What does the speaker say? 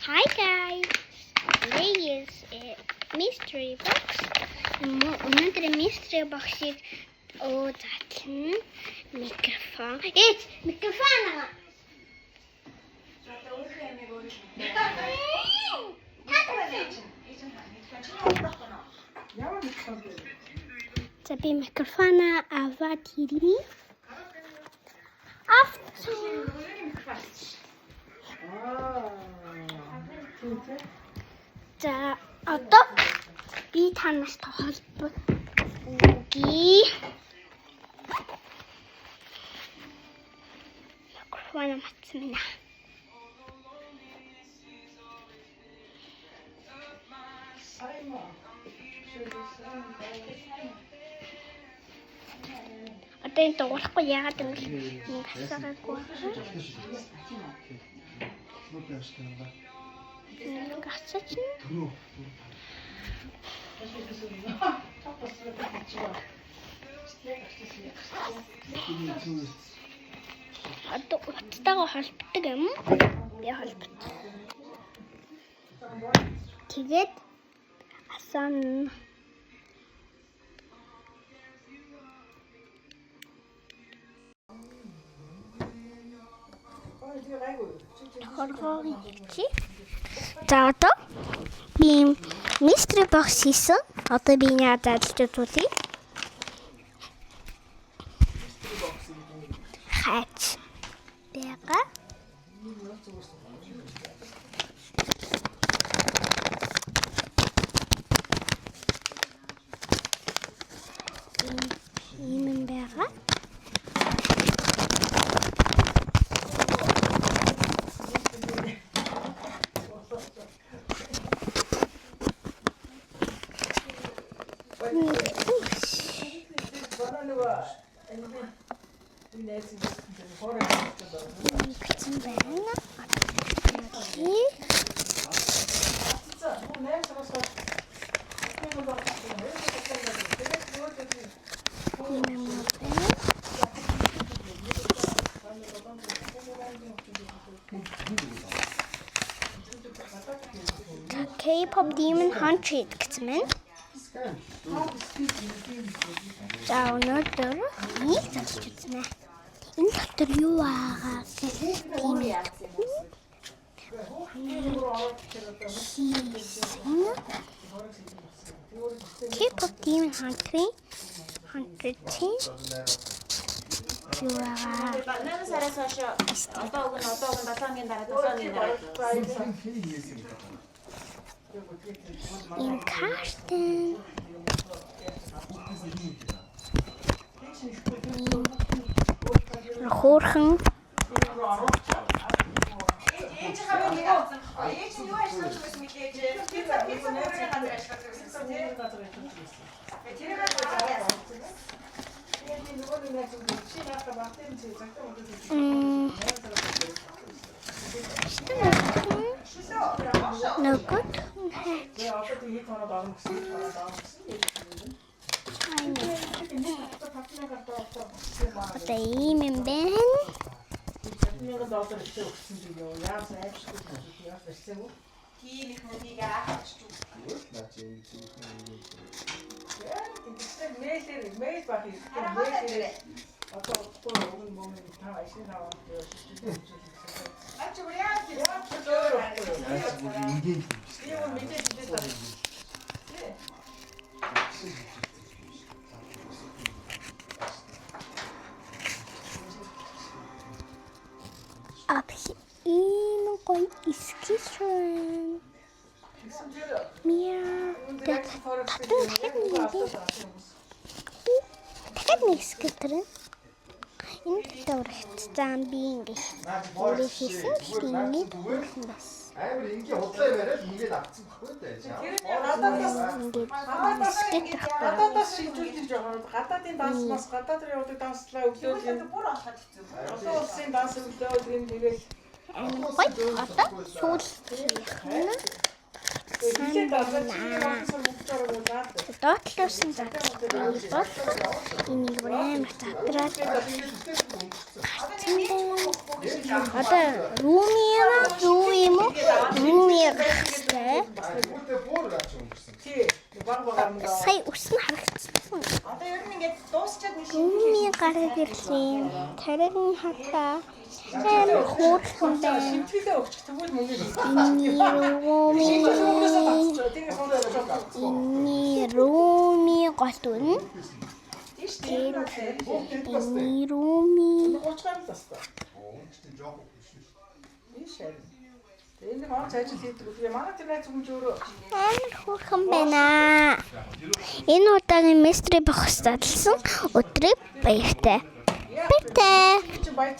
Hi guys, today is a mystery box. Өнөөдөр mystery box-ийг задлана. Микрофон. Микрофон аа. За би микрофона аваад ирье. За одоо би танаас холбоо үгүй. Микрофон матсан байна. Одоо энэ дуурахгүй яагаад юм бэ? Гасаагүй. Гасаач нь. Одоо уцтайгаа холбогддог юм. Би холбогд. Тэгээд асан За одоо би mystery box хийсэн. Одоо би яа задлж үзүүлье. Хач. Бяга. Ийм бяга. K-pop Demon Hunted гэсэн мэн. За өнөөдөр нэг залж үзнэ. Энэ дотор юу байгаа тийм K-pop Demon Hunted Банана сараас хойш одоо уг 7 хоногийн дараа 7 хоногийн дараа In Karsten. Хоорхон. No good. Одоо ийм юм байна. тийм их мөдийг аач чүг. Мэйл бах юм. Одоо өгөн момын таа ашиг аваад Ачи бүряа тийм Ab ийм гоё скишрэн. Мия. Дахиад нэг скитрэн. Энэ дэврэгт замби ингэ. Өөрөө хийсэн гэдэг юм бас. Амар ингийн худлаа яриад ингээд авцсан баггүй дээ. гадаадаас шийдвэрлэж байгаа. Гадаадын данснаас гадаад явдаг данслаа өглөө юм. бүр олоход хэцүү. Одоо улсын данс өглөө юм тэгэл Гоё одоо сүүл хэлээд байгаа чинь болсон мөнгөөр болоод доотлоосон задлал бол энийг амар задраад одоо рум юм уу гахтай. Бүгдээ бүр аач өнгөрсөн. Тий. Баг багаамдаа. Сая өснө харагдсан. Одоо ер нь ингээд дуусчаад нэг Миний гараад ирлээ. Тарин хатаа. Амар хөөрхөн байна. Шимтгэлээ өгчих тэгвэл мөнгө Inni Rumi готун. Inni Rumi. 30 гаруй л басна. Өнгөрсөн жоох биш шүү. Ийш харин. Энэ маань ажил хийдэг үгүй. Манай тэр найз хүмүүс өөрөө Амар хөөрхөн байна. Энэ удаагийн мистери бохс задлсан өдрийг баяртай. Баяртай. чи баяр